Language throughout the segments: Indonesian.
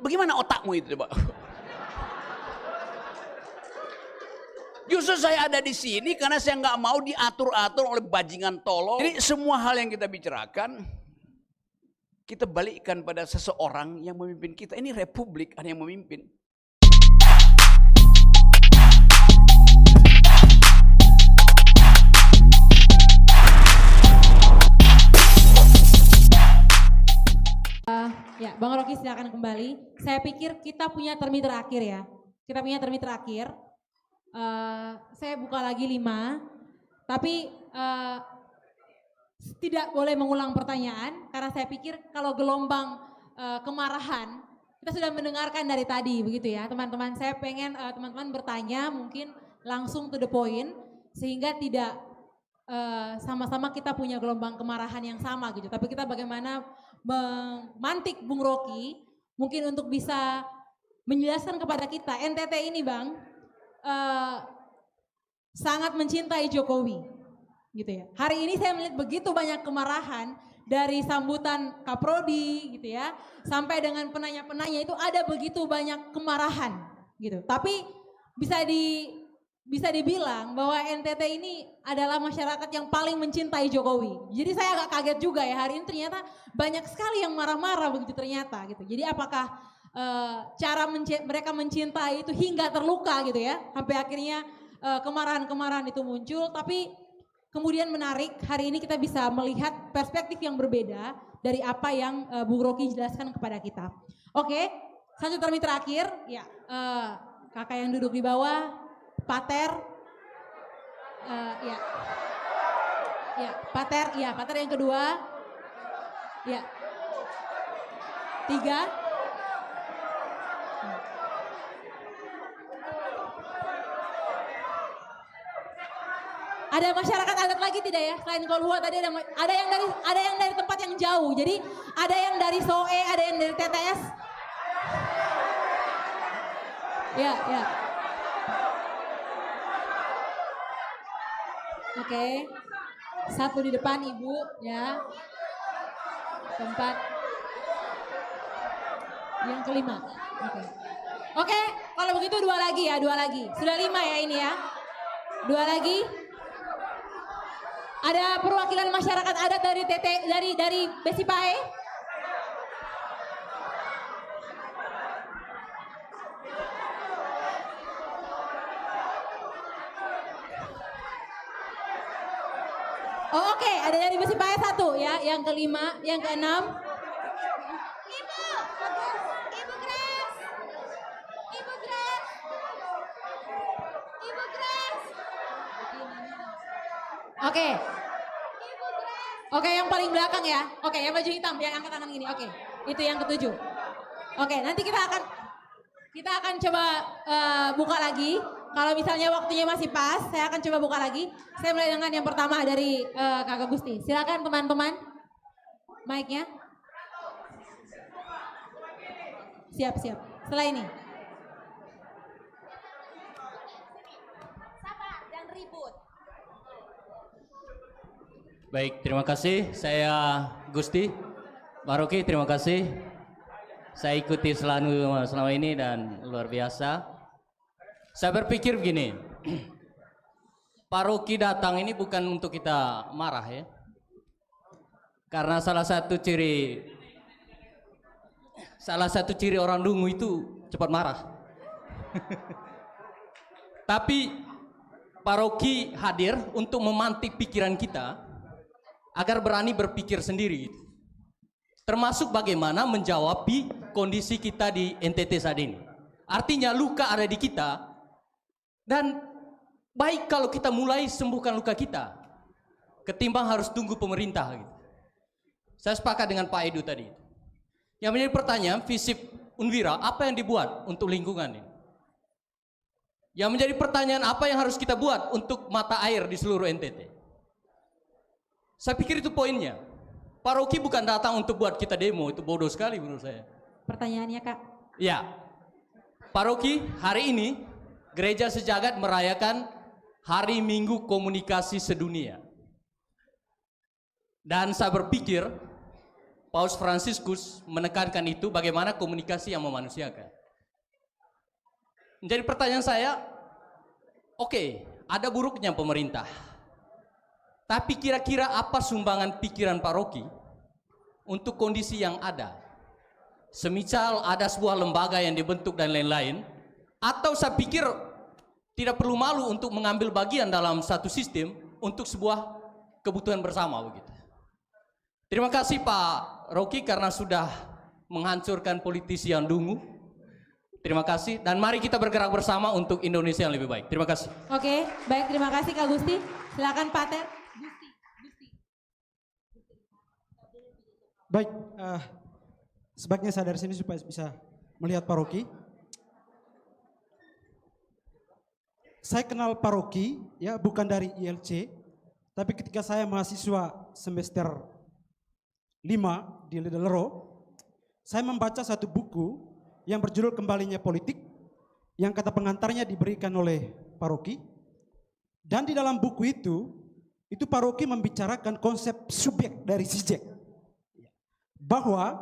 Bagaimana otakmu itu coba? Justru saya ada di sini karena saya nggak mau diatur-atur oleh bajingan tolol. Jadi semua hal yang kita bicarakan, kita balikkan pada seseorang yang memimpin kita. Ini republik, ada yang memimpin. Ya, Bang Rocky silakan kembali. Saya pikir kita punya termi terakhir ya. Kita punya termi terakhir. Saya buka lagi 5. Tapi tidak boleh mengulang pertanyaan. Karena saya pikir kalau gelombang kemarahan, kita sudah mendengarkan dari tadi begitu ya. Teman-teman, saya pengen teman-teman bertanya mungkin langsung to the point. Sehingga tidak sama-sama kita punya gelombang kemarahan yang sama gitu. Tapi kita bagaimana memantik Bung Rocky mungkin untuk bisa menjelaskan kepada kita NTT ini Bang sangat mencintai Jokowi gitu ya. Hari ini saya melihat begitu banyak kemarahan dari sambutan Kaprodi gitu ya sampai dengan penanya-penanya itu ada begitu banyak kemarahan gitu. Tapi bisa dibilang bahwa NTT ini adalah masyarakat yang paling mencintai Jokowi. Jadi saya agak kaget juga ya hari ini ternyata banyak sekali yang marah-marah begitu ternyata gitu. Jadi apakah cara mereka mencintai itu hingga terluka gitu ya. Sampai akhirnya kemarahan-kemarahan itu muncul. Tapi kemudian menarik hari ini kita bisa melihat perspektif yang berbeda dari apa yang Bung Rocky jelaskan kepada kita. Oke, satu termi terakhir ya kakak yang duduk di bawah. Pater, Pater yang kedua, ya, 3, ada masyarakat adat lagi tidak ya? Selain Kolhua tadi ada yang dari tempat yang jauh, jadi ada yang dari SOE, ada yang dari TTS, ya. Oke, satu di depan Ibu ya, tempat yang kelima. Oke, kalau begitu 2 lagi ya, 2 lagi. Sudah 5 ya ini ya, 2 lagi. Ada perwakilan masyarakat adat dari Besipae. Oh, oke, ada dari Besipae 1 ya, yang kelima, yang keenam. Ibu Grace. Oke, yang paling belakang ya. Oke, yang baju hitam, yang angkat tangan gini. Oke, itu yang ke-7. Oke, nanti kita akan coba buka lagi. Kalau misalnya waktunya masih pas, saya akan coba buka lagi. Saya mulai dengan yang pertama dari Kakak Gusti. Silakan teman-teman, mic-nya. Siap. Setelah ini. Sabar, jangan ribut. Baik, terima kasih. Saya Gusti. Bang Rocky, terima kasih. Saya ikuti selama ini dan luar biasa. Saya berpikir begini, Pak Rocky datang ini bukan untuk kita marah ya. Karena salah satu ciri orang dungu itu cepat marah. Tapi Pak Rocky hadir untuk memantik pikiran kita agar berani berpikir sendiri. Termasuk bagaimana menjawab kondisi kita di NTT saat ini. Artinya luka ada di kita. Dan baik kalau kita mulai sembuhkan luka kita, ketimbang harus tunggu pemerintah. Gitu. Saya sepakat dengan Pak Edu tadi. Yang menjadi pertanyaan, FISIP Unwira, apa yang dibuat untuk lingkungan ini? Yang menjadi pertanyaan, apa yang harus kita buat untuk mata air di seluruh NTT? Saya pikir itu poinnya. Pak Rocky bukan datang untuk buat kita demo, itu bodoh sekali menurut saya. Pertanyaannya Kak? Ya, Pak Rocky hari ini Gereja Sejagat merayakan Hari Minggu Komunikasi Sedunia. Dan saya berpikir Paus Fransiskus menekankan itu bagaimana komunikasi yang memanusiakan. Jadi pertanyaan saya, oke, ada buruknya pemerintah. Tapi kira-kira apa sumbangan pikiran Pak Rocky untuk kondisi yang ada? Semisal ada sebuah lembaga yang dibentuk dan lain-lain, atau saya pikir tidak perlu malu untuk mengambil bagian dalam satu sistem untuk sebuah kebutuhan bersama begitu. Terima kasih Pak Rocky karena sudah menghancurkan politisi yang dungu. Terima kasih dan mari kita bergerak bersama untuk Indonesia yang lebih baik. Terima kasih. Oke, baik, terima kasih Kak Gusti. Silakan Pak Ter. Baik, sebaiknya saya dari sini supaya bisa melihat Pak Rocky. Saya kenal Pak Rocky, ya bukan dari ILC, tapi ketika saya mahasiswa semester 5 di Lelero, saya membaca satu buku yang berjudul Kembalinya Politik, yang kata pengantarnya diberikan oleh Pak Rocky. Dan di dalam buku itu Pak Rocky membicarakan konsep subjek dari Zizek. Bahwa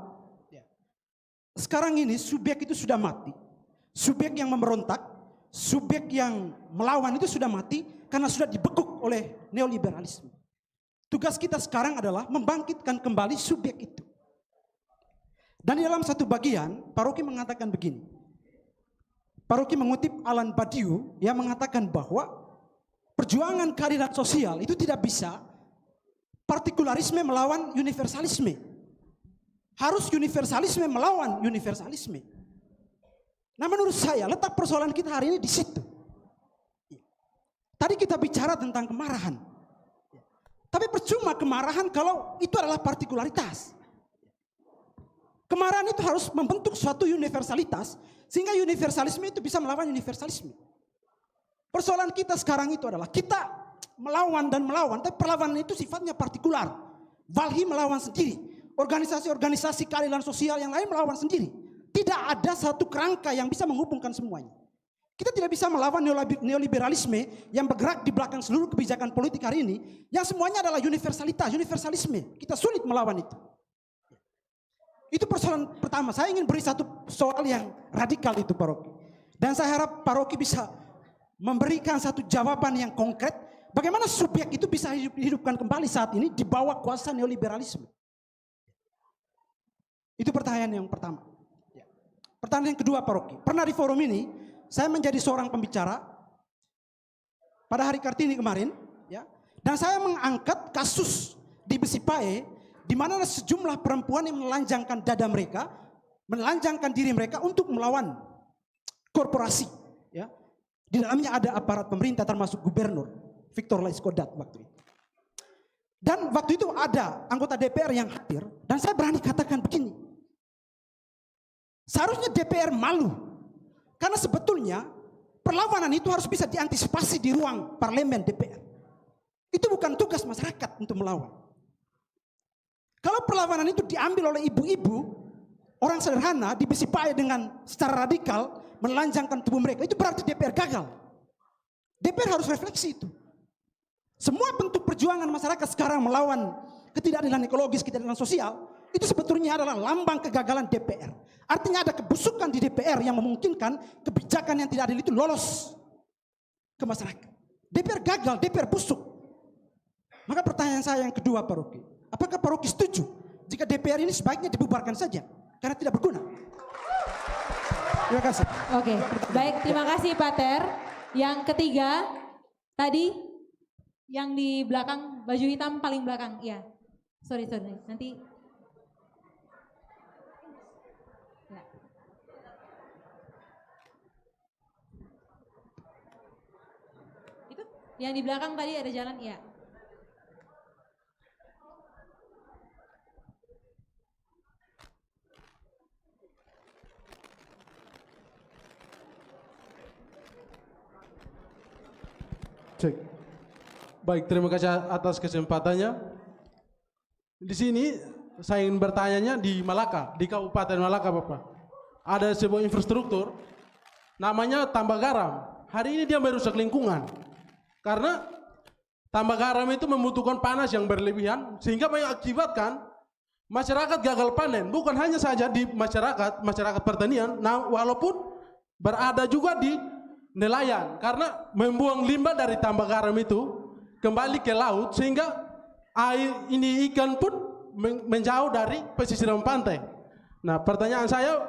sekarang ini subjek itu sudah mati. Subjek yang memberontak, subjek yang melawan itu sudah mati karena sudah dibekuk oleh neoliberalisme. Tugas kita sekarang adalah membangkitkan kembali subjek itu. Dan di dalam satu bagian, Pak Rocky mengatakan begini. Pak Rocky mengutip Alan Badiou yang mengatakan bahwa perjuangan keadilan sosial itu tidak bisa partikularisme melawan universalisme. Harus universalisme melawan universalisme. Nah menurut saya letak persoalan kita hari ini di situ. Tadi kita bicara tentang kemarahan. Tapi percuma kemarahan kalau itu adalah partikularitas. Kemarahan itu harus membentuk suatu universalitas sehingga universalisme itu bisa melawan universalisme. Persoalan kita sekarang itu adalah kita melawan dan melawan, tapi perlawanan itu sifatnya partikular. Walhi melawan sendiri. Organisasi-organisasi keadilan sosial yang lain melawan sendiri. Tidak ada satu kerangka yang bisa menghubungkan semuanya. Kita tidak bisa melawan neoliberalisme yang bergerak di belakang seluruh kebijakan politik hari ini, yang semuanya adalah universalisme. Kita sulit melawan itu. Itu persoalan pertama. Saya ingin beri satu soal yang radikal itu Pak Rocky. Dan saya harap Pak Rocky bisa memberikan satu jawaban yang konkret. Bagaimana subjek itu bisa dihidupkan kembali saat ini di bawah kuasa neoliberalisme. Itu pertanyaan yang pertama. Pertanyaan yang kedua Pak Rocky. Pernah di forum ini saya menjadi seorang pembicara pada hari Kartini kemarin, ya. Dan saya mengangkat kasus di Besipae di mana ada sejumlah perempuan yang menelanjangkan dada mereka, menelanjangkan diri mereka untuk melawan korporasi, ya. Di dalamnya ada aparat pemerintah termasuk gubernur Victor Laiskodat waktu itu. Dan waktu itu ada anggota DPR yang hadir dan saya berani katakan begini. Seharusnya DPR malu karena sebetulnya perlawanan itu harus bisa diantisipasi di ruang parlemen DPR. Itu bukan tugas masyarakat untuk melawan. Kalau perlawanan itu diambil oleh ibu-ibu, orang sederhana di Besipae dengan secara radikal menelanjangkan tubuh mereka, itu berarti DPR gagal. DPR harus refleksi itu. Semua bentuk perjuangan masyarakat sekarang melawan ketidakadilan ekologis, ketidakadilan sosial, itu sebetulnya adalah lambang kegagalan DPR. Artinya ada kebusukan di DPR yang memungkinkan kebijakan yang tidak adil itu lolos ke masyarakat. DPR gagal, DPR busuk. Maka pertanyaan saya yang kedua Pak Rocky, apakah Pak Rocky setuju jika DPR ini sebaiknya dibubarkan saja karena tidak berguna? Terima kasih. Oke, baik, terima kasih Pak Ter. Yang ketiga, tadi yang di belakang, baju hitam paling belakang, ya. Sorry, nanti. Ya. Itu, yang di belakang tadi ada jalan, ya. Cek. Baik, terima kasih atas kesempatannya. Di sini saya ingin bertanya di Malaka, di Kabupaten Malaka, Bapak. Ada sebuah infrastruktur namanya tambak garam. Hari ini dia merusak lingkungan. Karena tambak garam itu membutuhkan panas yang berlebihan sehingga mengakibatkan masyarakat gagal panen bukan hanya saja di masyarakat pertanian, nah walaupun berada juga di nelayan karena membuang limbah dari tambak garam itu kembali ke laut sehingga air ini ikan pun menjauh dari pesisiran pantai. Nah, pertanyaan saya,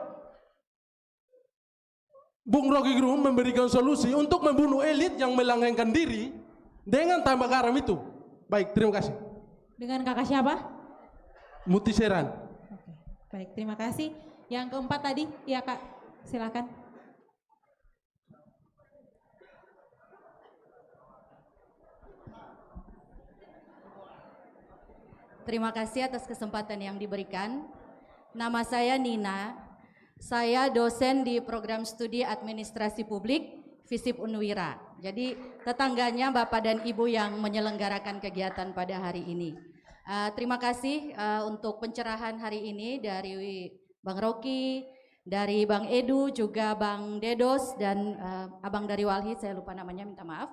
Bung Rocky Gerung memberikan solusi untuk membunuh elit yang melanggengkan diri dengan tambak garam itu. Baik, terima kasih. Dengan kakak siapa? Mutiseran. Oke, baik, terima kasih. Yang keempat tadi, ya Kak, silakan. Terima kasih atas kesempatan yang diberikan. Nama saya Nina, saya dosen di program studi administrasi publik FISIP Unwira. Jadi tetangganya Bapak dan Ibu yang menyelenggarakan kegiatan pada hari ini. Terima kasih untuk pencerahan hari ini dari Bang Rocky, dari Bang Edu, juga Bang Dedos, dan Abang dari Walhi, saya lupa namanya, minta maaf.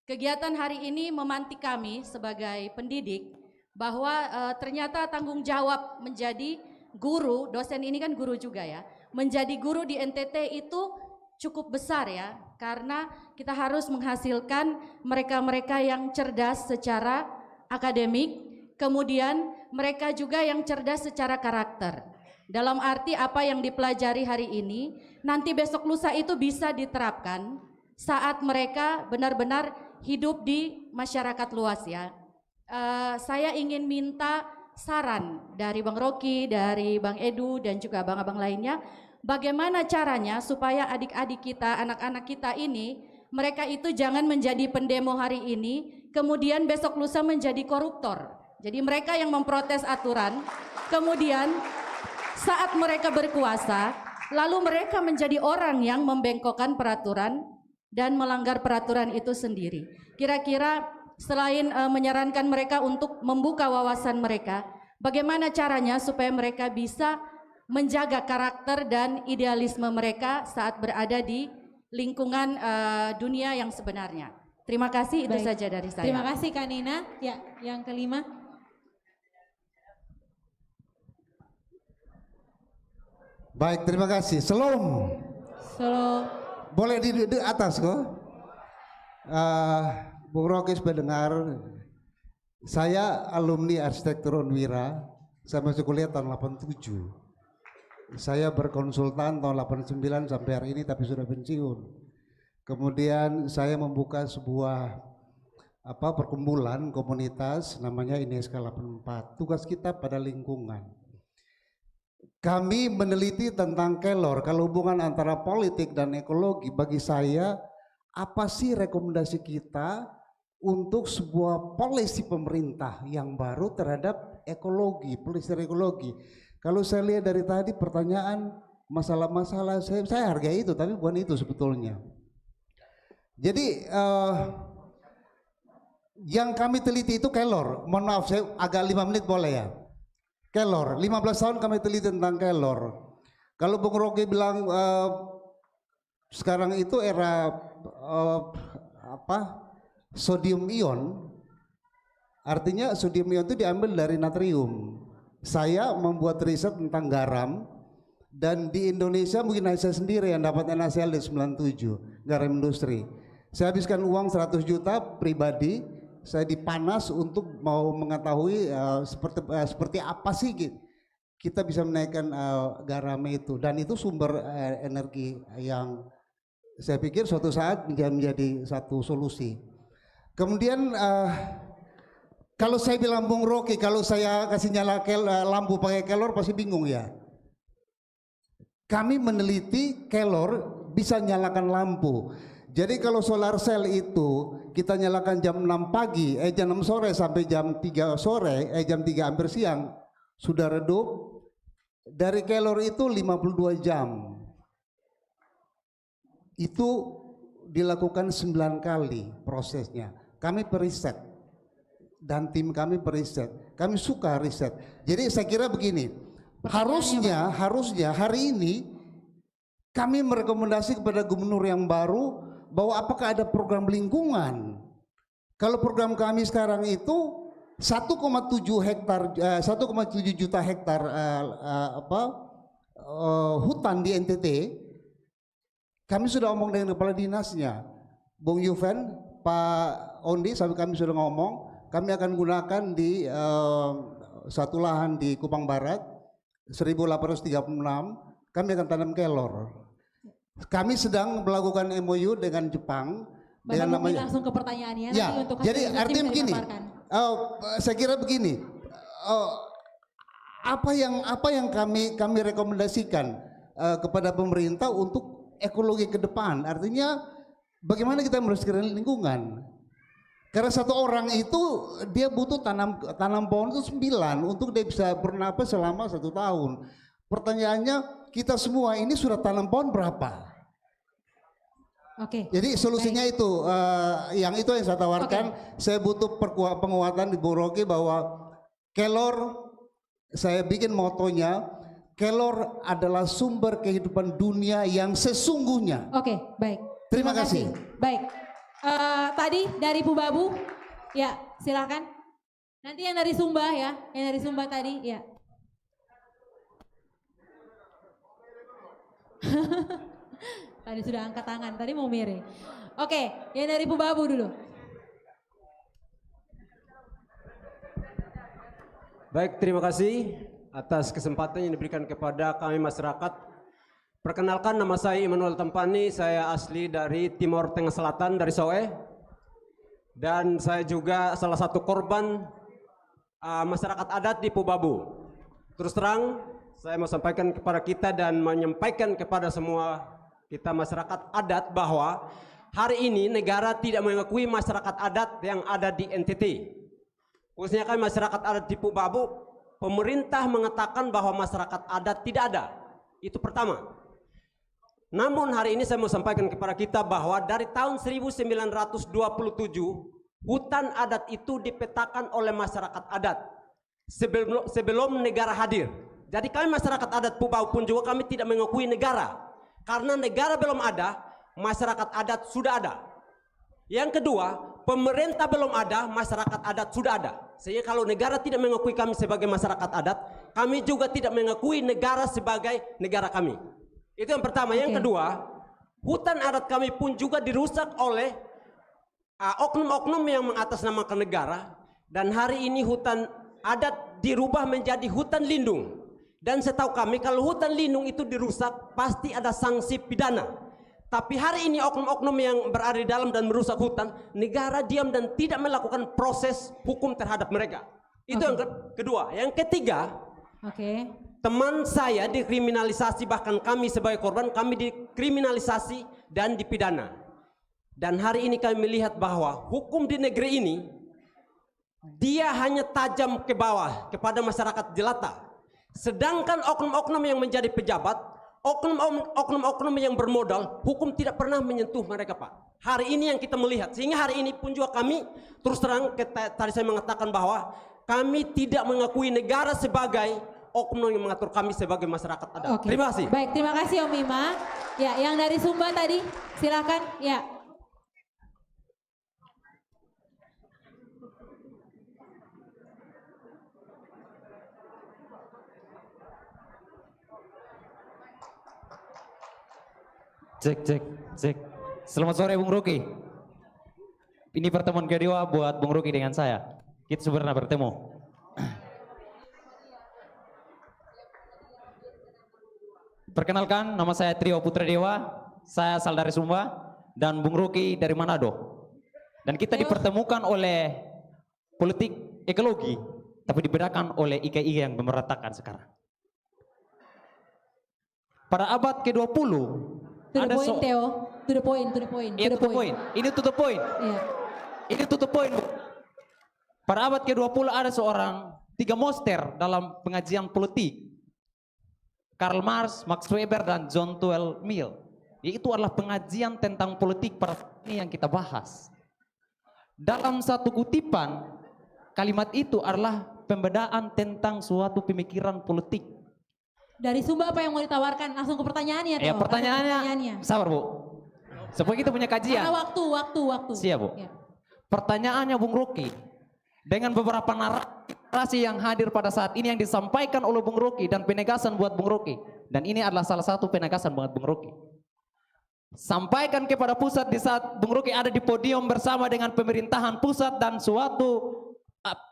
Kegiatan hari ini memantik kami sebagai pendidik bahwa ternyata tanggung jawab menjadi guru, dosen ini kan guru juga ya, menjadi guru di NTT itu cukup besar ya, karena kita harus menghasilkan mereka-mereka yang cerdas secara akademik, kemudian mereka juga yang cerdas secara karakter. Dalam arti apa yang dipelajari hari ini, nanti besok lusa itu bisa diterapkan saat mereka benar-benar hidup di masyarakat luas ya. Saya ingin minta saran dari Bang Rocky, dari Bang Edu, dan juga abang-abang lainnya, bagaimana caranya supaya adik-adik kita, anak-anak kita ini, mereka itu jangan menjadi pendemo hari ini, kemudian besok lusa menjadi koruptor. Jadi mereka yang memprotes aturan, kemudian saat mereka berkuasa, lalu mereka menjadi orang yang membengkokkan peraturan dan melanggar peraturan itu sendiri. Kira-kira selain menyarankan mereka untuk membuka wawasan mereka, bagaimana caranya supaya mereka bisa menjaga karakter dan idealisme mereka saat berada di lingkungan dunia yang sebenarnya. Terima kasih, itu saja dari saya. Terima kasih Kak Nina. Ya, yang kelima. Baik, terima kasih. Selom. Boleh di atas kok. Bung Rocky supaya dengar. Saya alumni arsitektur Unwira. Saya masuk kuliah tahun 87. Saya berkonsultan tahun 89 sampai hari ini tapi sudah pensiun. Kemudian saya membuka sebuah perkumpulan komunitas namanya INESK 84. Tugas kita pada lingkungan. Kami meneliti tentang kelor. Kalau hubungan antara politik dan ekologi, bagi saya apa sih rekomendasi kita untuk sebuah polisi pemerintah yang baru terhadap ekologi, polisi ekologi. Kalau saya lihat dari tadi pertanyaan masalah-masalah, saya hargai itu, tapi bukan itu sebetulnya. Jadi yang kami teliti itu kelor. Mohon maaf, saya agak 5 menit boleh ya? Kelor, 15 tahun kami teliti tentang kelor. Kalau Bung Rocky bilang sekarang itu era sodium ion, artinya sodium ion itu diambil dari natrium. Saya membuat riset tentang garam, dan di Indonesia mungkin saya sendiri yang dapat NaCl di 97, garam industri. Saya habiskan uang 100 juta pribadi, saya dipanas untuk mau mengetahui seperti apa sih kita bisa menaikkan garam itu, dan itu sumber energi yang saya pikir suatu saat menjadi satu solusi. Kemudian kalau saya bilang Bung Rocky, kalau saya kasih nyala lampu pakai kelor pasti bingung ya. Kami meneliti kelor bisa nyalakan lampu. Jadi kalau solar cell itu kita nyalakan jam 6 pagi, jam 6 sore sampai jam 3 sore, jam 3 hampir siang sudah redup. Dari kelor itu 52 jam. Itu dilakukan 9 kali prosesnya. Kami periset dan tim kami periset. Kami suka riset. Jadi saya kira begini, harusnya hari ini kami merekomendasi kepada gubernur yang baru bahwa apakah ada program lingkungan. Kalau program kami sekarang itu 1,7 hektar 1,7 juta hektar hutan di NTT. Kami sudah ngomong dengan kepala dinasnya, Bung Yuven, Pak Ondi, sampai kami sudah ngomong, kami akan gunakan di satu lahan di Kupang Barat 1836, kami akan tanam kelor. Kami sedang melakukan MOU dengan Jepang dengan namanya. Langsung ke pertanyaannya. Ya, nanti untuk jadi hasil artinya bisa begini. dipaparkan. Saya kira begini. Apa yang kami rekomendasikan kepada pemerintah untuk ekologi ke depan, artinya bagaimana kita melestarikan lingkungan. Karena satu orang itu dia butuh tanam pohon itu 9 untuk dia bisa bernapas selama 1 tahun. Pertanyaannya, kita semua ini sudah tanam pohon berapa? Oke. Jadi solusinya itu, yang saya tawarkan. Saya butuh penguatan di Bung Rocky bahwa kelor, saya bikin motonya, kelor adalah sumber kehidupan dunia yang sesungguhnya. Oke, baik. Terima kasih. Baik. Tadi dari Bu Babu, ya silakan. Nanti yang dari Sumba ya, yang dari Sumba tadi, ya. Tadi sudah angkat tangan, tadi mau miring. Oke, yang dari Bu Babu dulu. Baik, terima kasih atas kesempatan yang diberikan kepada kami masyarakat. Perkenalkan, nama saya Immanuel Tampani, saya asli dari Timor Tengah Selatan, dari Soe. Dan saya juga salah satu korban masyarakat adat di Pubabu. Terus terang, saya mau sampaikan kepada kita dan menyampaikan kepada semua kita masyarakat adat bahwa hari ini negara tidak mengakui masyarakat adat yang ada di NTT. Khususnya kan masyarakat adat di Pubabu, pemerintah mengatakan bahwa masyarakat adat tidak ada. Itu pertama. Namun hari ini saya mau sampaikan kepada kita bahwa dari tahun 1927 hutan adat itu dipetakan oleh masyarakat adat sebelum negara hadir. Jadi kami masyarakat adat Pubabu pun juga kami tidak mengakui negara. Karena negara belum ada, masyarakat adat sudah ada. Yang kedua, pemerintah belum ada, masyarakat adat sudah ada. Sehingga kalau negara tidak mengakui kami sebagai masyarakat adat, kami juga tidak mengakui negara sebagai negara kami. Itu yang pertama. Yang kedua, hutan adat kami pun juga dirusak oleh oknum-oknum yang mengatasnamakan negara. Dan hari ini hutan adat dirubah menjadi hutan lindung. Dan setahu kami kalau hutan lindung itu dirusak pasti ada sanksi pidana. Tapi hari ini oknum-oknum yang berada di dalam dan merusak hutan, negara diam dan tidak melakukan proses hukum terhadap mereka. Itu yang kedua. Yang ketiga, teman saya dikriminalisasi, bahkan kami sebagai korban kami dikriminalisasi dan dipidana. Dan hari ini kami melihat bahwa hukum di negeri ini dia hanya tajam ke bawah kepada masyarakat jelata. Sedangkan oknum-oknum yang menjadi pejabat, oknum-oknum yang bermodal, hukum tidak pernah menyentuh mereka, Pak. Hari ini yang kita melihat, sehingga hari ini pun juga kami terus terang, tadi saya mengatakan bahwa kami tidak mengakui negara sebagai oknum yang mengatur kami sebagai masyarakat adat. Terima kasih. Baik, terima kasih Om Ima. Ya, yang dari Sumba tadi, silakan. Ya. Cek. Selamat sore Bung Rocky. Ini pertemuan kedua buat Bung Rocky dengan saya. Kita sebenarnya bertemu. Perkenalkan, nama saya Trio Putra Dewa. Saya asal dari Sumba dan Bung Rocky dari Manado. Dan kita dipertemukan oleh politik ekologi, tapi dibedakan oleh IKI yang bemeratakan sekarang. Pada abad ke-20 To the point, Theo. To the point. Iya, to the point. Ini to the point. Iya. Ini to the point. Pada abad ke-20 ada seorang 3 monster dalam pengajian politik. Karl Marx, Max Weber, dan John Stuart Mill. Itu adalah pengajian tentang politik pada ini yang kita bahas. Dalam satu kutipan, kalimat itu adalah pembedaan tentang suatu pemikiran politik. Dari Sumba apa yang mau ditawarkan? Langsung ke pertanyaannya, Theo. Pertanyaannya, sabar Bu. Supaya kita punya kajian. Karena waktu. Siap Bu. Ya. Pertanyaannya Bung Rocky, dengan beberapa narasi yang hadir pada saat ini yang disampaikan oleh Bung Rocky dan penegasan buat Bung Rocky. Dan ini adalah salah satu penegasan buat Bung Rocky. Sampaikan kepada pusat di saat Bung Rocky ada di podium bersama dengan pemerintahan pusat dan suatu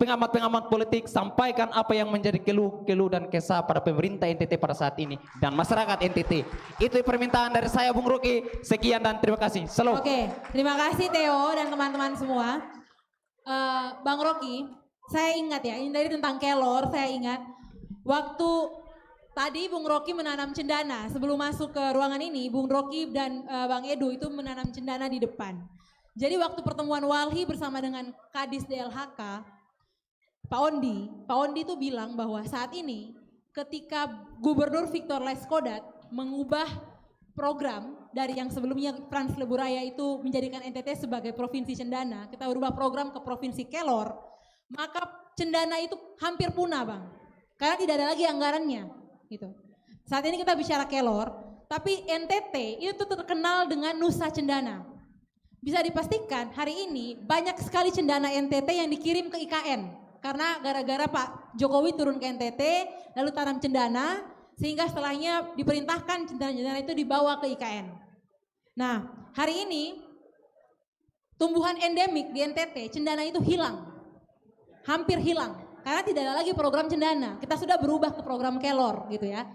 pengamat-pengamat politik, sampaikan apa yang menjadi keluh dan kesah pada pemerintah NTT pada saat ini dan masyarakat NTT. Itu permintaan dari saya Bung Rocky. Sekian dan terima kasih. Selalu. Oke, terima kasih Theo dan teman-teman semua. Bang Rocky, saya ingat ya, ini tadi tentang kelor, saya ingat waktu tadi Bung Rocky menanam cendana. Sebelum masuk ke ruangan ini, Bung Rocky dan Bang Edu itu menanam cendana di depan. Jadi waktu pertemuan Walhi bersama dengan Kadis DLHK, Pak Ondi itu bilang bahwa saat ini ketika Gubernur Victor Laiskodat mengubah program dari yang sebelumnya Frans Leburaya itu menjadikan NTT sebagai provinsi cendana, kita berubah program ke provinsi kelor, maka cendana itu hampir punah Bang, karena tidak ada lagi anggarannya gitu. Saat ini kita bicara kelor, tapi NTT itu terkenal dengan Nusa Cendana. Bisa dipastikan hari ini banyak sekali cendana NTT yang dikirim ke IKN. Karena gara-gara Pak Jokowi turun ke NTT, lalu tanam cendana, sehingga setelahnya diperintahkan cendana-cendana itu dibawa ke IKN. Nah, hari ini tumbuhan endemik di NTT, cendana itu hilang. Hampir hilang, karena tidak ada lagi program cendana. Kita sudah berubah ke program kelor gitu ya.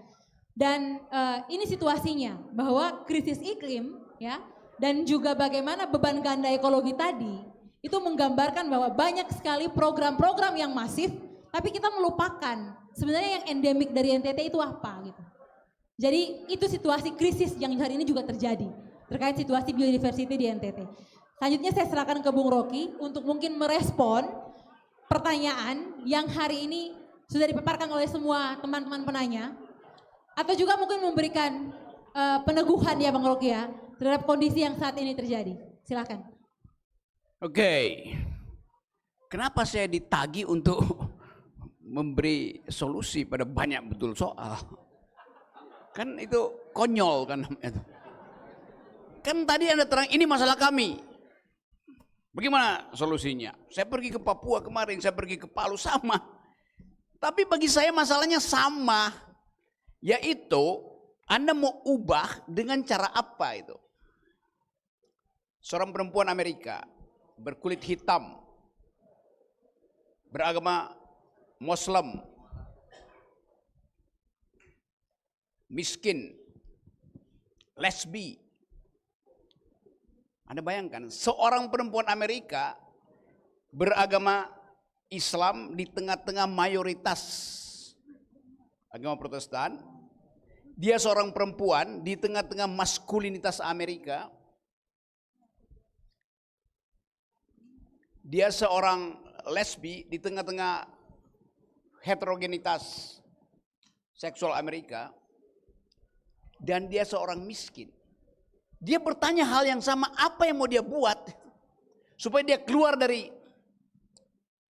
Dan ini situasinya, bahwa krisis iklim ya, dan juga bagaimana beban ganda ekologi tadi, itu menggambarkan bahwa banyak sekali program-program yang masif, tapi kita melupakan sebenarnya yang endemik dari NTT itu apa gitu. Jadi itu situasi krisis yang hari ini juga terjadi terkait situasi biodiversity di NTT. Selanjutnya saya serahkan ke Bung Rocky untuk mungkin merespon pertanyaan yang hari ini sudah dipaparkan oleh semua teman-teman penanya, atau juga mungkin memberikan peneguhan ya Bang Rocky ya terhadap kondisi yang saat ini terjadi. Silakan. Oke, kenapa saya ditagih untuk memberi solusi pada banyak betul soal? Kan itu konyol kan namanya. Kan tadi Anda terang ini masalah kami. Bagaimana solusinya? Saya pergi ke Papua kemarin, saya pergi ke Palu sama. Tapi bagi saya masalahnya sama. Yaitu Anda mau ubah dengan cara apa itu? Seorang perempuan Amerika berkulit hitam, beragama Muslim, miskin, lesbi. Anda bayangkan seorang perempuan Amerika beragama Islam di tengah-tengah mayoritas agama Protestan. Dia seorang perempuan di tengah-tengah maskulinitas Amerika. Dia seorang lesbi di tengah-tengah heterogenitas seksual Amerika. Dan dia seorang miskin. Dia bertanya hal yang sama, apa yang mau dia buat supaya dia keluar dari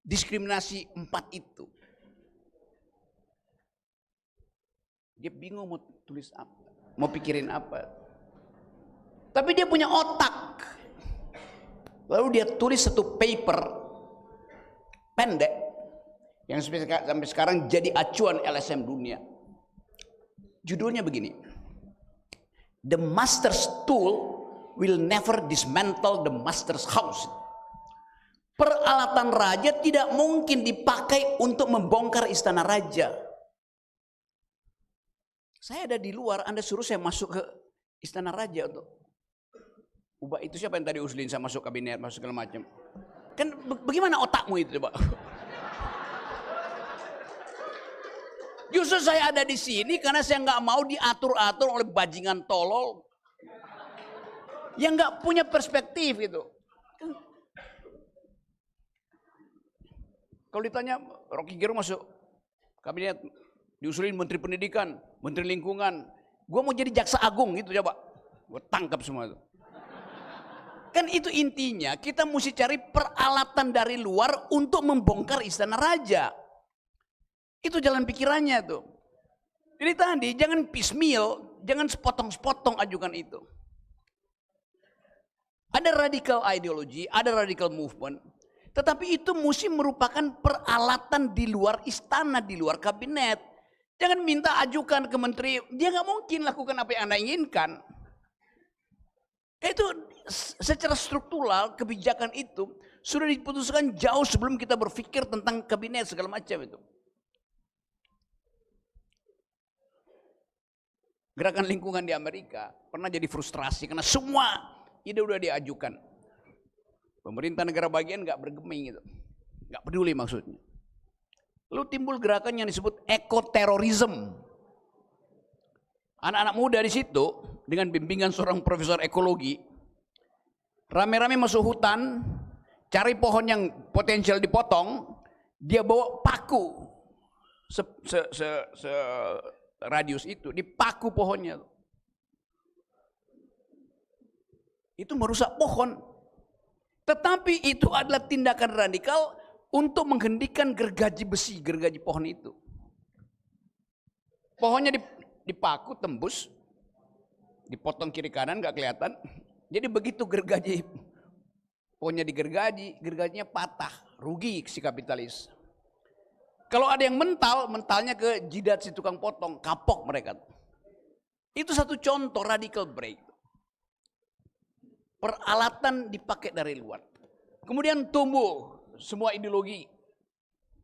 diskriminasi 4 itu. Dia bingung mau tulis apa, mau pikirin apa. Tapi dia punya otak. Lalu dia tulis satu paper pendek yang sampai sekarang jadi acuan LSM dunia. Judulnya begini: The Master's Tool will never dismantle the Master's House. Peralatan raja tidak mungkin dipakai untuk membongkar istana raja. Saya ada di luar, Anda suruh saya masuk ke istana raja untuk ubah itu. Siapa yang tadi usulin saya masuk kabinet, masuk segala macam? Kan bagaimana otakmu itu coba? Justru saya ada di sini karena saya nggak mau diatur-atur oleh bajingan tolol yang nggak punya perspektif gitu. Kalau ditanya Rocky Gerung masuk kabinet, diusulin menteri pendidikan, menteri lingkungan, gue mau jadi jaksa agung gitu coba, gue tangkap semua itu. Kan itu intinya, kita mesti cari peralatan dari luar untuk membongkar istana raja. Itu jalan pikirannya tuh. Jadi tadi jangan piecemeal, jangan sepotong-sepotong ajukan itu. Ada radical ideology, ada radical movement. Tetapi itu mesti merupakan peralatan di luar istana, di luar kabinet. Jangan minta ajukan ke menteri, dia nggak mungkin lakukan apa yang Anda inginkan. Itu secara struktural kebijakan itu sudah diputuskan jauh sebelum kita berpikir tentang kabinet segala macam itu. Gerakan lingkungan di Amerika pernah jadi frustrasi karena semua ide udah diajukan. Pemerintah negara bagian nggak bergeming gitu, nggak peduli maksudnya. Lalu timbul gerakan yang disebut ekoterorisme. Anak-anak muda di situ dengan bimbingan seorang profesor ekologi, rame-rame masuk hutan, cari pohon yang potensial dipotong, dia bawa paku radius itu, dipaku pohonnya. Itu merusak pohon. Tetapi itu adalah tindakan radikal untuk menghentikan gergaji besi, gergaji pohon itu. Pohonnya dipaku, tembus, dipotong kiri kanan gak kelihatan. Jadi begitu gergaji, pohonnya digergaji, gergajinya patah, rugi si kapitalis. Kalau ada yang mental, mentalnya ke jidat si tukang potong, kapok mereka. Itu satu contoh radical break. Peralatan dipakai dari luar. Kemudian tumbuh semua ideologi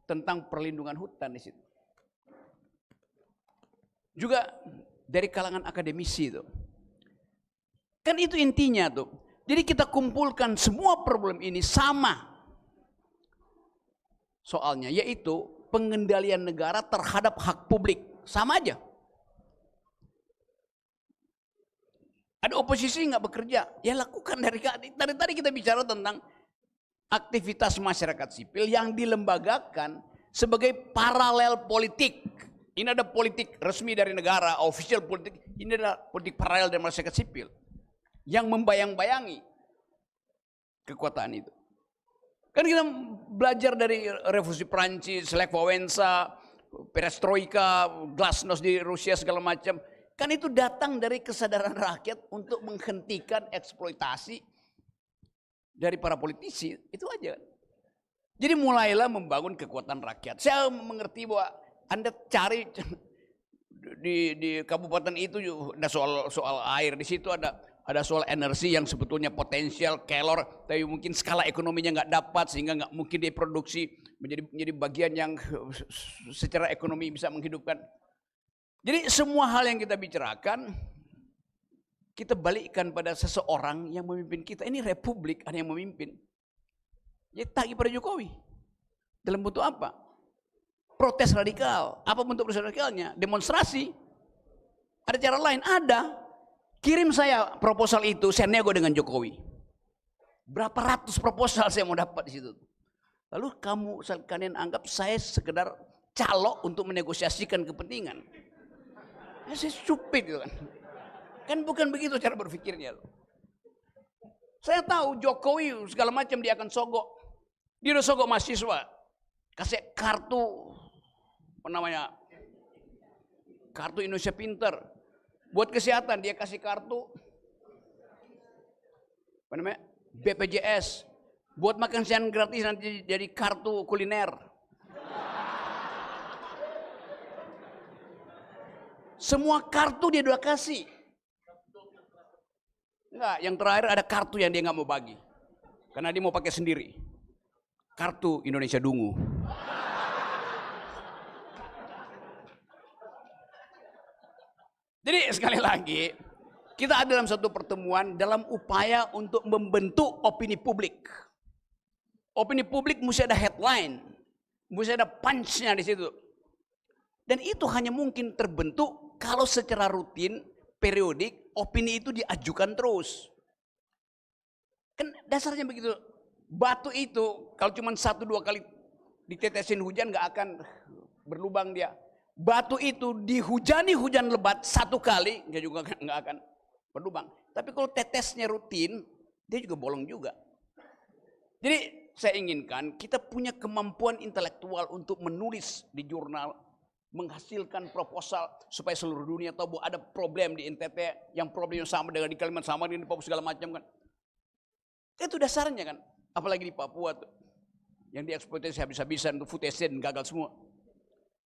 tentang perlindungan hutan di situ. Juga dari kalangan akademisi itu. Kan itu intinya tuh. Jadi kita kumpulkan semua problem ini sama. Soalnya yaitu pengendalian negara terhadap hak publik. Sama aja. Ada oposisi nggak bekerja, ya lakukan dari tadi kita bicara tentang aktivitas masyarakat sipil yang dilembagakan sebagai paralel politik. Ini ada politik resmi dari negara, official politik. Ini ada politik paralel dari masyarakat sipil yang membayang-bayangi kekuatan itu. Kan kita belajar dari revolusi Prancis, Lech Wałęsa, Perestroika, Glasnost di Rusia segala macam. Kan itu datang dari kesadaran rakyat untuk menghentikan eksploitasi dari para politisi. Itu aja. Jadi mulailah membangun kekuatan rakyat. Saya mengerti bahwa Anda cari di kabupaten itu ada soal air. Di situ ada soal energi yang sebetulnya potensial, kelor. Tapi mungkin skala ekonominya nggak dapat sehingga nggak mungkin diproduksi menjadi bagian yang secara ekonomi bisa menghidupkan. Jadi semua hal yang kita bicarakan, kita balikkan pada seseorang yang memimpin kita. Ini republik, ada yang memimpin. Ya tagih pada Jokowi. Dalam bentuk apa? Protes radikal. Apa bentuk protes radikalnya? Demonstrasi. Ada cara lain? Ada. Kirim saya proposal itu, saya nego dengan Jokowi. Berapa ratus proposal saya mau dapat di situ. Lalu kalian anggap saya sekedar calok untuk menegosiasikan kepentingan. Ya, saya stupid gitu kan. Kan bukan begitu cara berpikirnya. Saya tahu Jokowi segala macam dia akan sogok. Dia udah sogok mahasiswa. Kasih kartu, apa namanya? Kartu Indonesia Pinter. Buat kesehatan dia kasih kartu, apa namanya? BPJS. Buat makan siang gratis nanti jadi kartu kuliner. Semua kartu dia udah kasih. Enggak, yang terakhir ada kartu yang dia nggak mau bagi. Karena dia mau pakai sendiri. Kartu Indonesia Dungu. Jadi sekali lagi, kita ada dalam satu pertemuan dalam upaya untuk membentuk opini publik. Opini publik mesti ada headline, mesti ada punch-nya di situ. Dan itu hanya mungkin terbentuk kalau secara rutin, periodik, opini itu diajukan terus. Kan dasarnya begitu. Batu itu kalau cuma 1-2 kali ditetesin hujan nggak akan berlubang dia. Batu itu dihujani hujan lebat 1 kali dia juga nggak akan berlubang. Tapi kalau tetesnya rutin, dia juga bolong juga. Jadi saya inginkan kita punya kemampuan intelektual untuk menulis di jurnal, menghasilkan proposal supaya seluruh dunia tahu bahwa ada problem di NTT yang problemnya sama dengan di Kalimantan, sama dengan di Papua segala macam kan. Itu dasarnya kan, apalagi di Papua tuh. yang dieksploitasi habis-habisan untuk food estate gagal semua.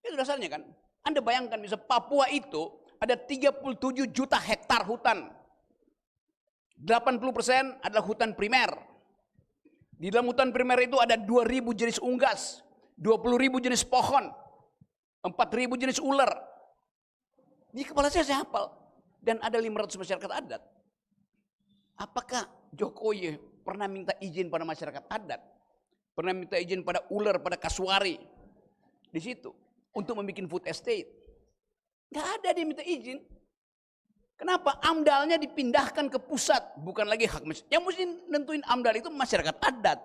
Itu dasarnya kan. Anda bayangkan bisa Papua itu ada 37 juta hektar hutan. 80% adalah hutan primer. Di dalam hutan primer itu ada 2.000 jenis unggas, 20.000 jenis pohon, 4.000 jenis ular. Di kepala saya hafal. Dan ada 500 masyarakat adat. Apakah Jokowi pernah minta izin pada masyarakat adat? Pernah minta izin pada ular, pada kasuari di situ untuk membuat food estate? Nggak ada dia minta izin. Kenapa? AMDAL-nya dipindahkan ke pusat, bukan lagi hak masyarakat. Yang mesti nentuin AMDAL itu masyarakat adat.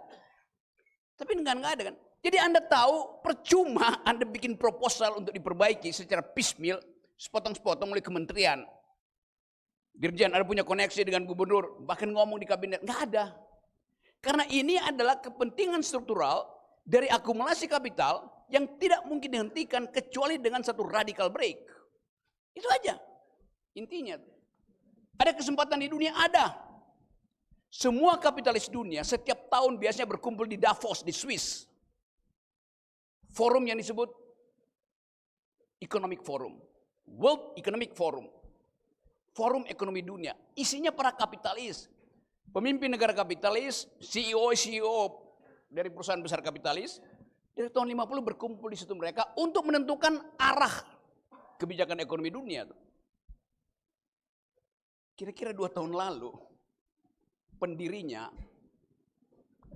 Tapi nggak ada kan? Jadi Anda tahu percuma Anda bikin proposal untuk diperbaiki secara piecemeal, sepotong-sepotong oleh kementerian. Dirjen ada punya koneksi dengan gubernur, bahkan ngomong di kabinet, nggak ada. Karena ini adalah kepentingan struktural dari akumulasi kapital yang tidak mungkin dihentikan kecuali dengan satu radical break. Itu aja intinya. Ada kesempatan di dunia? Ada. Semua kapitalis dunia setiap tahun biasanya berkumpul di Davos di Swiss. Forum yang disebut Economic Forum, World Economic Forum. Forum ekonomi dunia, isinya para kapitalis, pemimpin negara kapitalis, CEO dari perusahaan besar kapitalis, dari tahun 50 berkumpul di situ mereka untuk menentukan arah kebijakan ekonomi dunia. Kira-kira 2 tahun lalu, pendirinya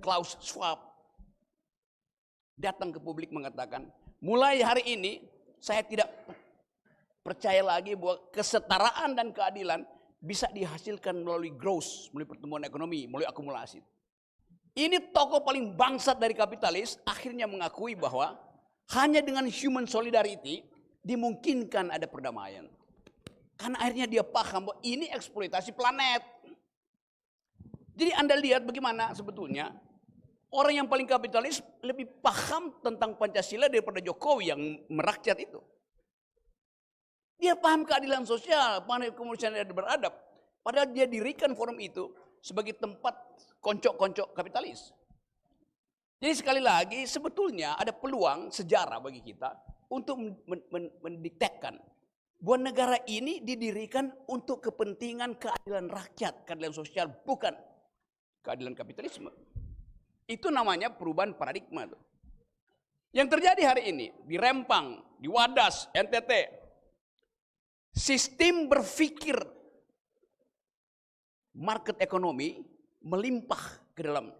Klaus Schwab datang ke publik mengatakan, mulai hari ini saya tidak percaya lagi bahwa kesetaraan dan keadilan bisa dihasilkan melalui growth, melalui pertumbuhan ekonomi, melalui akumulasi. Ini tokoh paling bangsat dari kapitalis akhirnya mengakui bahwa hanya dengan human solidarity dimungkinkan ada perdamaian. Karena akhirnya dia paham bahwa ini eksploitasi planet. Jadi Anda lihat bagaimana sebetulnya orang yang paling kapitalis lebih paham tentang Pancasila daripada Jokowi yang merakyat itu. Dia paham keadilan sosial, paham kemanusiaan yang beradab. Padahal dia dirikan forum itu sebagai tempat koncok-koncok kapitalis. Jadi sekali lagi sebetulnya ada peluang sejarah bagi kita untuk mendiktekan bahwa negara ini didirikan untuk kepentingan keadilan rakyat, keadilan sosial, bukan keadilan kapitalisme. Itu namanya perubahan paradigma. Yang terjadi hari ini di Rempang, di Wadas, NTT, sistem berpikir market ekonomi melimpah ke dalam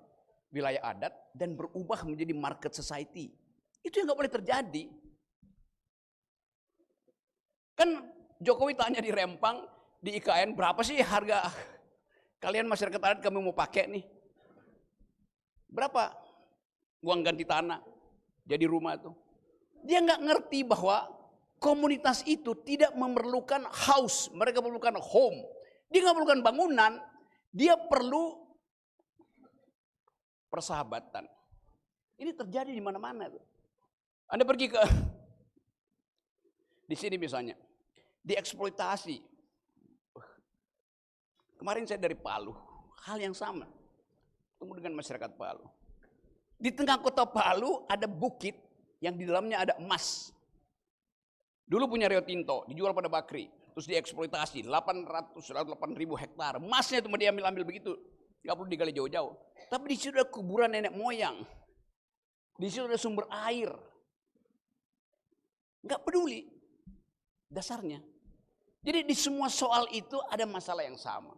wilayah adat dan berubah menjadi market society. Itu yang nggak boleh terjadi. Kan Jokowi tanya di Rempang, di IKN, berapa sih harga kalian masyarakat adat kami mau pakai nih? Berapa uang ganti tanah jadi rumah itu? Dia nggak ngerti bahwa komunitas itu tidak memerlukan house, mereka memerlukan home. Dia nggak memerlukan bangunan, dia perlu persahabatan. Ini terjadi di mana-mana. Anda pergi ke di sini misalnya, dieksploitasi. Kemarin saya dari Palu, hal yang sama. Ketemu dengan masyarakat Palu. Di tengah kota Palu ada bukit yang di dalamnya ada emas. Dulu punya Rio Tinto, dijual pada Bakri, terus dieksploitasi 800-8.000 hektar. Emasnya itu dia ambil begitu, nggak perlu digali jauh-jauh. Tapi di situ ada kuburan nenek moyang, di situ ada sumber air. Nggak peduli dasarnya. Jadi di semua soal itu ada masalah yang sama,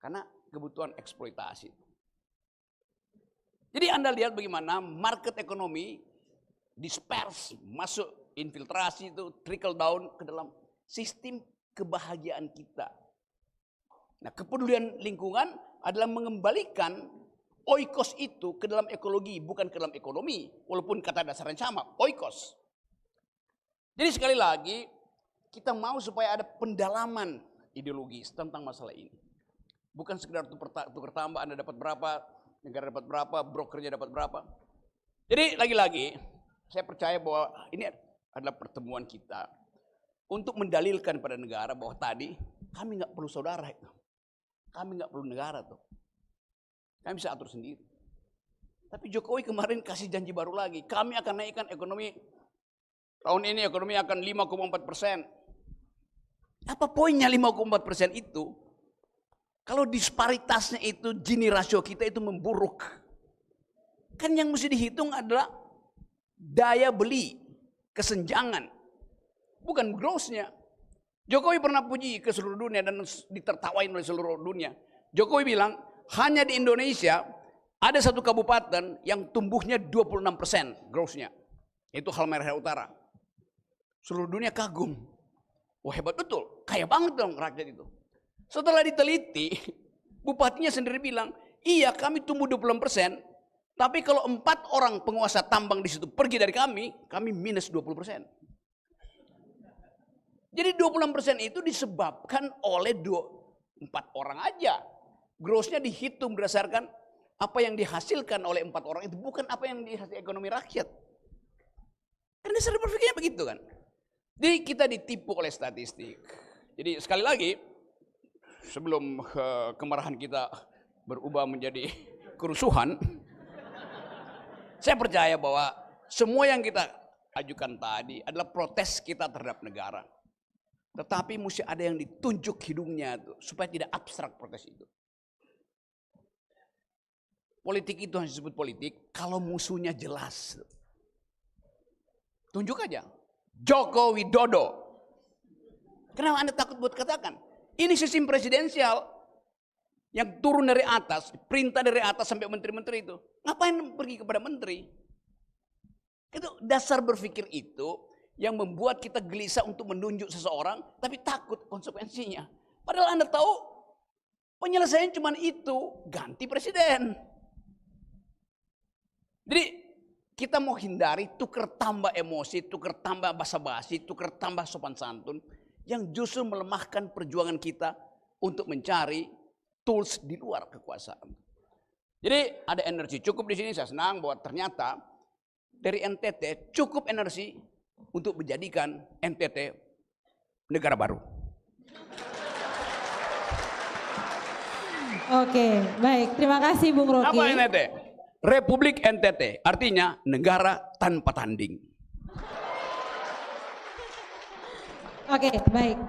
karena kebutuhan eksploitasi. Jadi Anda lihat bagaimana market ekonomi disperse, masuk infiltrasi itu, trickle down ke dalam sistem kebahagiaan kita. Nah, kepedulian lingkungan adalah mengembalikan oikos itu ke dalam ekologi, bukan ke dalam ekonomi. Walaupun kata dasarnya sama, oikos. Jadi sekali lagi, kita mau supaya ada pendalaman ideologis tentang masalah ini. Bukan sekedar tukar tambah, Anda dapat berapa, negara dapat berapa, brokernya dapat berapa. Jadi lagi-lagi, saya percaya bahwa ini adalah pertemuan kita untuk mendalilkan pada negara bahwa tadi kami nggak perlu saudara itu, kami nggak perlu negara tuh, kami bisa atur sendiri. Tapi Jokowi kemarin kasih janji baru lagi. Kami akan naikkan ekonomi. Tahun ini ekonomi akan 5,4%. Apa poinnya 5,4% itu? Kalau disparitasnya itu, Gini rasio kita itu memburuk. Kan yang mesti dihitung adalah daya beli, kesenjangan. Bukan growth-nya. Jokowi pernah puji ke seluruh dunia dan ditertawain oleh seluruh dunia. Jokowi bilang, hanya di Indonesia ada satu kabupaten yang tumbuhnya 26% growth-nya. Itu Halmahera Utara. Seluruh dunia kagum. Wah hebat betul, kaya banget dong rakyat itu. Setelah diteliti, bupatinya sendiri bilang, iya kami tumbuh 20%, tapi kalau 4 orang penguasa tambang di situ pergi dari kami minus 20%. Jadi 26% itu disebabkan oleh 4 orang aja. Grossnya dihitung berdasarkan apa yang dihasilkan oleh 4 orang itu, bukan apa yang dihasilkan ekonomi rakyat. Karena dasar berpikirnya begitu kan. Jadi kita ditipu oleh statistik. Jadi sekali lagi, sebelum kemarahan kita berubah menjadi kerusuhan, saya percaya bahwa semua yang kita ajukan tadi adalah protes kita terhadap negara. Tetapi mesti ada yang ditunjuk hidungnya tuh, supaya tidak abstrak protes itu. Politik itu hanya disebut politik kalau musuhnya jelas. Tunjuk aja. Joko Widodo. Kenapa Anda takut buat katakan? Ini sistem presidensial yang turun dari atas, perintah dari atas sampai menteri-menteri itu. Ngapain pergi kepada menteri? Itu dasar berpikir itu yang membuat kita gelisah untuk menunjuk seseorang, tapi takut konsekuensinya. Padahal Anda tahu penyelesaian cuma itu, ganti presiden. Jadi kita mau hindari tukar tambah emosi, tukar tambah basa-basi, tukar tambah sopan santun, yang justru melemahkan perjuangan kita untuk mencari tools di luar kekuasaan. Jadi ada energi cukup di sini, saya senang bahwa ternyata dari NTT cukup energi untuk menjadikan NTT negara baru. Oke, baik. Terima kasih Bung Rocky. Apa NTT? Republik NTT, artinya negara tanpa tanding. Oke, baik.